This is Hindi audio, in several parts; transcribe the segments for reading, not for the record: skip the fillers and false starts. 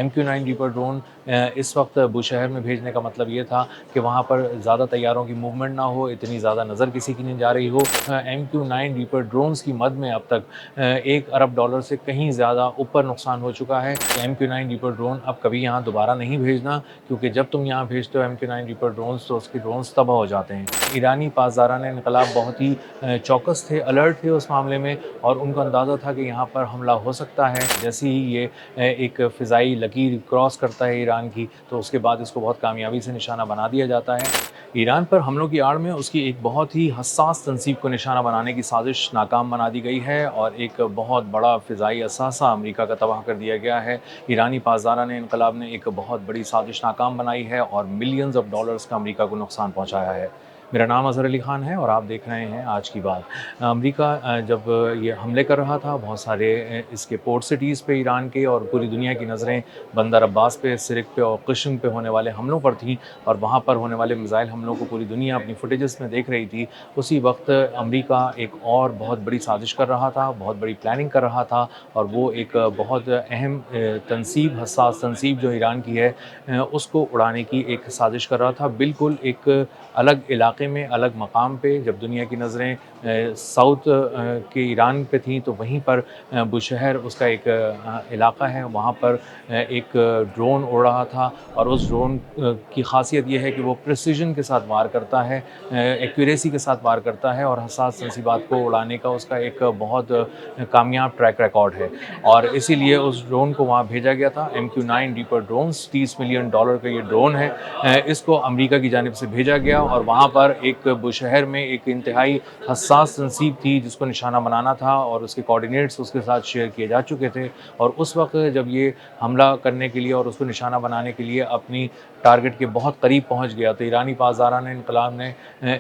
MQ-9 रीपर ड्रोन इस वक्त बुशहर में भेजने का मतलब ये था कि वहाँ पर ज़्यादा तैयारों की मूवमेंट ना हो, इतनी ज़्यादा नज़र किसी की नहीं जा रही हो। MQ-9 रीपर ड्रोन्स की मद में अब तक $1 अरब से कहीं ज़्यादा ऊपर नुकसान हो चुका है। MQ-9 रीपर ड्रोन अब कभी यहाँ दोबारा नहीं भेजना, क्योंकि जब तुम यहाँ भेजते हो MQ-9 रीपर ड्रोन्स तो उसके ड्रोन्स तबाह हो जाते हैं। ईरानी पासदारान इनकलाब बहुत ही चौकस थे, अलर्ट थे उस मामले में, और उनको अंदाज़ा था कि यहाँ पर हमला हो सकता है। जैसे ही ये एक फ़िज़ाई लकीर क्रॉस करता है ईरान की, तो उसके बाद इसको बहुत कामयाबी से निशाना बना दिया जाता है। ईरान पर हमलों की आड़ में उसकी एक बहुत ही हसास तंसीब को निशाना बनाने की साजिश नाकाम बना दी गई है और एक बहुत बड़ा फ़िज़ाई असासा अमेरिका का तबाह कर दिया गया है। ईरानी पासदारान इनकलाब ने एक बहुत बड़ी साजिश नाकाम बनाई है और मिलियंस ऑफ डॉलर्स का अमेरिका को नुकसान पहुँचाया है। मेरा नाम अज़हर अली ख़ान है और आप देख रहे हैं आज की बात। अमेरिका जब ये हमले कर रहा था, बहुत सारे इसके पोर्ट सिटीज़ पे ईरान के, और पूरी दुनिया की नज़रें बंदर अब्बास पे, सिरिक पे और क़िश्म पे होने वाले हमलों पर थीं, और वहाँ पर होने वाले मिसाइल हमलों को पूरी दुनिया अपनी फुटेजेस में देख रही थी। उसी वक्त अमेरिका एक और बहुत बड़ी साजिश कर रहा था, बहुत बड़ी प्लानिंग कर रहा था, और वो एक बहुत अहम तनसीब, हसास तनसीब जो ईरान की है, उसको उड़ाने की एक साजिश कर रहा था। बिल्कुल एक अलग इलाके में, अलग मकाम पे। जब दुनिया की नज़रें साउथ के ईरान पे थीं, तो वहीं पर बुशहर उसका एक इलाका है, वहाँ पर एक ड्रोन उड़ रहा था, और उस ड्रोन की ख़ासियत ये है कि वो प्रिसिजन के साथ वार करता है, एक्यूरेसी के साथ वार करता है, और हसास तंसीबात को उड़ाने का उसका एक बहुत कामयाब ट्रैक रिकॉर्ड है, और इसीलिए उस ड्रोन को वहाँ भेजा गया था। MQ-9 रीपर ड्रोन्स $30 मिलियन का ये ड्रोन है। इसको अमेरिका की जानिब से भेजा गया, और वहाँ पर एक बुशहर में एक इंतहाई हसास तंसीब थी जिसको निशाना बनाना था, और उसके कोऑर्डिनेट्स उसके साथ शेयर किए जा चुके थे। और उस वक्त जब ये हमला करने के लिए और उसको निशाना बनाने के लिए अपनी टारगेट के बहुत करीब पहुँच गया, तो ईरानी पासदारान इनकलाब ने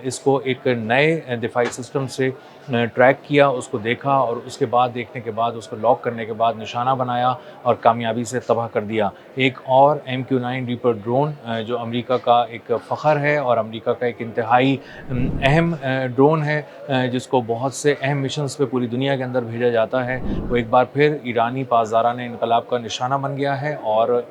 इसको एक नए दिफाई सिस्टम से ट्रैक किया, उसको देखा, और उसके बाद देखने के बाद उसको लॉक करने के बाद निशाना बनाया और कामयाबी से तबाह कर दिया। एक और MQ-9 रीपर ड्रोन जो अमेरिका का एक फ़ख्र है और अमेरिका का एक इंतहाई अहम ड्रोन है, जिसको बहुत से अहम मिशंस पे पूरी दुनिया के अंदर भेजा जाता है, वो एक बार फिर ईरानी पासदारान इनकलाब का निशाना बन गया है, और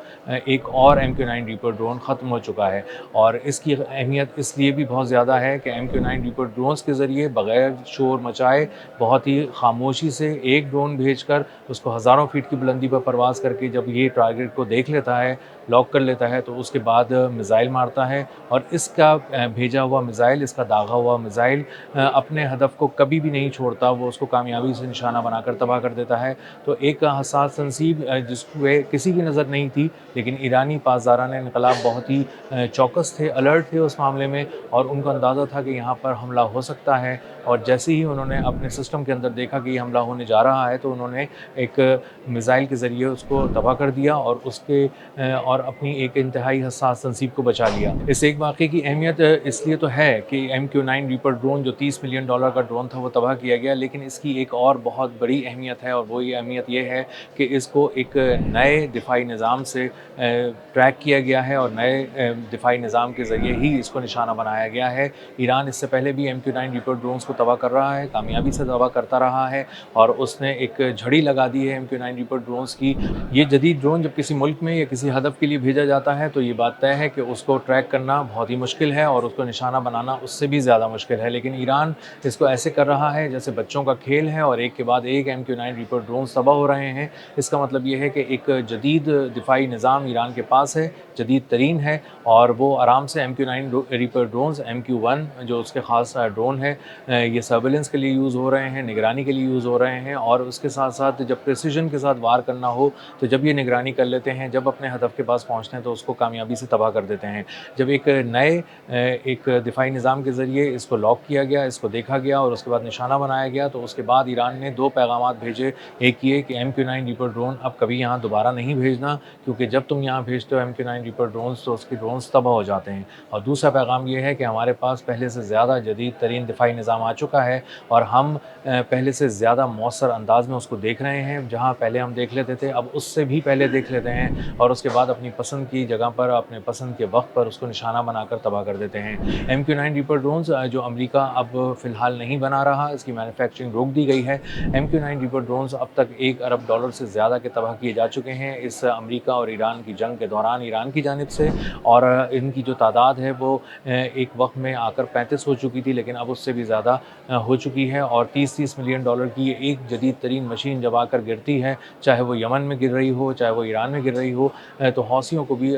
एक और MQ-9 रीपर ड्रोन ख़त्म हो चुका है। और इसकी अहमियत इसलिए भी बहुत ज़्यादा है कि MQ-9 रीपर ड्रोन्स के ज़रिए बग़ैर शोर मचाए, बहुत ही खामोशी से एक ड्रोन भेजकर उसको हज़ारों फीट की बुलंदी पर परवाज़ करके जब ये टारगेट को देख लेता है, लॉक कर लेता है, तो उसके बाद मिसाइल मारता है, और इसका भेजा हुआ मिसाइल, इसका दागा हुआ मिसाइल अपने हदफ को कभी भी नहीं छोड़ता, वो उसको कामयाबी से निशाना बनाकर तबाह कर देता है। तो एक हसास तंसीब जिसपे किसी की नज़र नहीं थी, लेकिन ईरानी पासदारान इनकलाब बहुत ही चौकस थे, अलर्ट थे उस मामले में, और उनको अंदाज़ा था कि यहाँ पर हमला हो सकता है। और जैसे ही उन्होंने अपने सिस्टम के अंदर देखा कि ये हमला होने जा रहा है, तो उन्होंने एक मिसाइल के ज़रिए उसको तबाह कर दिया, और उसके और अपनी एक इंतहाई हसास तंसीब को बचा लिया। इस एक वाक़े की अहमियत इसलिए तो है कि MQ-9 रीपर ड्रोन जो $30 मिलियन का ड्रोन था, वो तबाह किया गया, लेकिन इसकी एक और बहुत बड़ी अहमियत है, और वो ये अहमियत ये है कि इसको एक नए दिफाई निज़ाम से ट्रैक किया गया है, और नए दिफाई निज़ाम के ज़रिए ही इसको निशाना बनाया गया है। ईरान इससे पहले भी MQ-9 रीपर ड्रोन्स को तबाह कर रहा है, कामयाबी से तबाह करता रहा है, और उसने एक झड़ी लगा दी है MQ-9 रीपर ड्रोन्स की। ये जदीद ड्रोन जब किसी मुल्क में या किसी हदफ के लिए भेजा जाता है, तो ये बात तय है कि उसको ट्रैक करना बहुत ही मुश्किल है, और उसको निशाना बनाना उससे भी ज़्यादा मुश्किल है। लेकिन ईरान इसको ऐसे कर रहा है जैसे बच्चों का खेल है, और एक के बाद एक MQ-9 रीपर ड्रोन्स तबाह हो रहे हैं। इसका मतलब ये है कि एक जदीद दिफाई निज़ाम ईरान के पास है, जदीद तरीन है, और वो आराम से MQ-9 रीपर ड्रोन्स, MQ-1 जो उसके ख़ास ड्रोन है, ये सर्विलेंस के लिए यूज़ हो रहे हैं, निगरानी के लिए यूज़ हो रहे हैं, और उसके साथ साथ जब प्रिसिजन के साथ वार करना हो, तो जब ये निगरानी कर लेते हैं, जब अपने हदफ के पास पहुँचते हैं, तो उसको कामयाबी से तबाह कर देते हैं। जब एक नए एक दिफाई निज़ाम के ज़रिए इसको लॉक किया गया, इसको देखा गया, और उसके बाद निशाना बनाया गया, तो उसके बाद ईरान ने 2 पैगामात भेजे। एक ये कि MQ-9 रीपर ड्रोन अब कभी यहाँ दोबारा नहीं भेजना, क्योंकि जब तुम यहाँ भेजते हो MQ-9 रीपर ड्रोन्स, तो उसके ड्रोन्स तबाह हो जाते हैं। और दूसरा पैगाम ये है कि हमारे पास पहले से ज़्यादा जदीद तरीन दिफाई निज़ाम आ चुका है, और हम पहले से ज़्यादा मौसर अंदाज़ में उसको देख रहे हैं। जहाँ पहले हम देख लेते थे, अब उससे भी पहले देख लेते हैं, और उसके बाद अपनी पसंद की जगह पर, अपने पसंद के वक्त पर उसको निशाना बनाकर तबाह कर देते हैं। MQ-9 रीपर ड्रोन्स जो अमेरिका अब फ़िलहाल नहीं बना रहा, इसकी मैन्युफैक्चरिंग रोक दी गई है। MQ-9 रीपर ड्रोन्स अब तक $1 अरब से ज़्यादा के तबाह किए जा चुके हैं इस अमेरिका और ईरान की जंग के दौरान ईरान की जानिब से, और इनकी जो तादाद है वो एक वक़्त में आकर 35 हो चुकी थी, लेकिन अब उससे भी ज़्यादा हो चुकी है। और $30 मिलियन की ये एक जदीद तरीन मशीन जब आकर गिरती है, चाहे वो यमन में गिर रही हो, चाहे वो ईरान में गिर रही हो, तो हौसियों को भी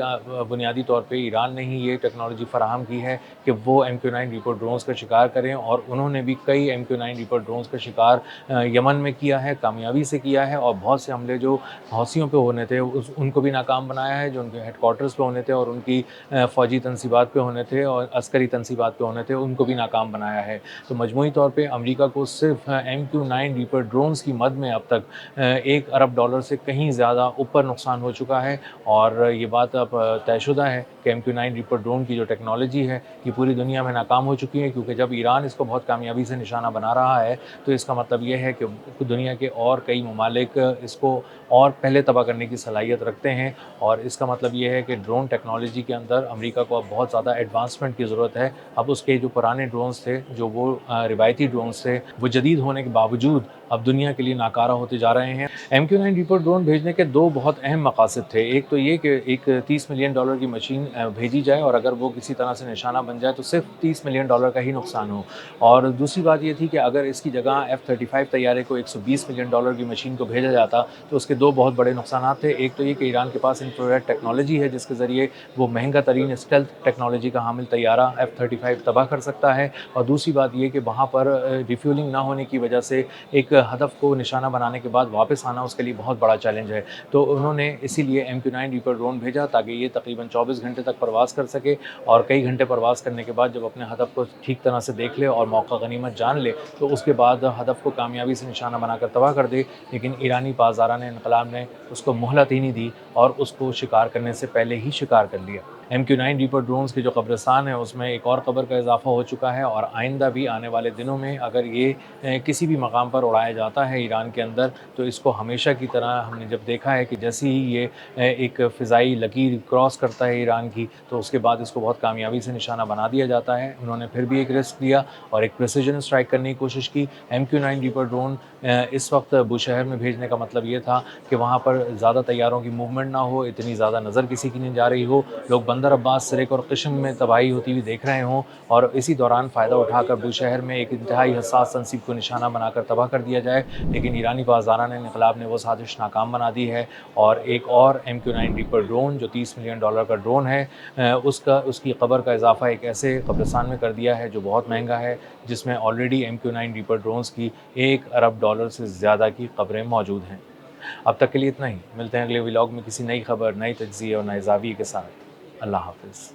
बुनियादी तौर पे ईरान ने ही ये टेक्नोलॉजी फ़राहम की है कि वो MQ-9 रीपर ड्रोन्स का शिकार करें, और उन्होंने भी कई MQ-9 रीपर ड्रोन्स का शिकार यमन में किया है, कामयाबी से किया है। और बहुत से हमले जो हौसियों पे होने थे उनको भी नाकाम बनाया है, जो उनके हेडक्वार्टर्स पे होने थे और उनकी फ़ौजी तनसीबात पे होने थे और अस्करी तनसीबात पे होने थे, उनको भी नाकाम बनाया है। तो मजमूई तौर पे अमेरिका को सिर्फ MQ-9 रीपर ड्रोन्स की मद में अब तक $1 अरब से कहीं ज़्यादा ऊपर नुकसान हो चुका है। और ये बात अब तयशुदा है कि MQ-9 रीपर ड्रोन की जो टेक्नोलॉजी है ये पूरी दुनिया में नाकाम हो चुकी है, क्योंकि जब ईरान इसको बहुत कामयाबी से निशाना बना रहा है तो इसका मतलब ये है कि दुनिया के और कई ममालिक इसको और पहले तबाह करने की सलाहियत रखते हैं। और इसका मतलब ये है कि ड्रोन टेक्नोलॉजी के अंदर अमेरिका को अब बहुत ज़्यादा एडवांसमेंट की ज़रूरत है। अब उसके जो पुराने ड्रोन्स थे, जो वो रिवायती ड्रोन्स थे, वो जदीद होने के बावजूद अब दुनिया के लिए नाकारा होते जा रहे हैं। MQ-9 रीपर ड्रोन भेजने के दो बहुत अहम मकासद थे। एक तो ये कि एक $30 मिलियन की मशीन भेजी जाए, और अगर वो किसी तरह से निशाना बन जाए तो सिर्फ $30 मिलियन का ही नुकसान हो। और दूसरी बात ये थी कि अगर इसकी जगह F-35 तैयारे को $120 मिलियन की मशीन को भेजा जाता तो उसके दो बहुत बड़े नुकसान थे। एक तो ये कि ईरान के पास इंफ्रारेड टेक्नोलॉजी है जिसके ज़रिए वो महंगा तरीन स्टेल्थ टेक्नोलॉजी का हामिल तैयारा F-35 तबाह कर सकता है। और दूसरी बात ये कि वहाँ पर रिफ्यूलिंग ना होने की वजह से एक हदफ को निशाना बनाने के बाद वापस आना उसके लिए बहुत बड़ा चैलेंज है। तो उन्होंने इसीलिए MQ-9 रीपर ड्रोन भेजा ताकि ये तकरीबन 24 घंटे तक परवाज़ कर सके, और कई घंटे परवाज़ करने के बाद जब अपने हदफ को ठीक तरह से देख ले और मौका गनीमत जान ले तो उसके बाद हदफ को कामयाबी से निशाना बनाकर तबाह कर दे। लेकिन ईरानी पासदारान इन्क़लाब ने उसको मोहलत ही नहीं दी और उसको शिकार करने से पहले ही शिकार कर लिया। MQ-9 रीपर ड्रोन्स की जो कब्रिस्तान है उसमें एक और कब्र का इजाफा हो चुका है, और आइंदा भी आने वाले दिनों में अगर ये किसी भी मकाम पर उड़ाया जाता है ईरान के अंदर, तो इसको हमेशा की तरह हमने जब देखा है कि जैसे ही ये एक फ़िज़ाई लकीर क्रॉस करता है ईरान की, तो उसके बाद इसको बहुत कामयाबी से निशाना बना दिया जाता है। उन्होंने फिर भी एक रिस्क लिया और एक प्रिसिजन स्ट्राइक करने की कोशिश की। MQ-9 रीपर ड्रोन इस वक्त बुशहर में भेजने का मतलब ये था कि वहाँ पर ज़्यादा तैयारों की मूवमेंट ना हो, इतनी ज़्यादा नज़र किसी की नहीं जा रही हो, लोग बंदर अब्बास, सिरिक और किश्म में तबाही होती हुई देख रहे हों, और इसी दौरान फ़ायदा उठाकर बुशहर में एक इंतहाई हसास तनसीब को निशाना बनाकर तबाह कर दिया जाए। लेकिन ईरानी पासदारान इन्क़लाब ने वो साजिश नाकाम बना दी है, और एक और MQ-9 रीपर ड्रोन जो $30 मिलियन का ड्रोन है उसकी कब्र का इजाफा एक ऐसे कब्रिस्तान में कर दिया है जो बहुत महंगा है, जिसमें ऑलरेडी MQ-9 रीपर ड्रोन्स की $1 अरब से ज़्यादा की कब्रें मौजूद हैं। अब तक के लिए इतना ही। मिलते हैं अगले व्लॉग में किसी नई खबर, नई तज्ज़िये और नए ज़ाविये के साथ। अल्लाह हाफ़िज़।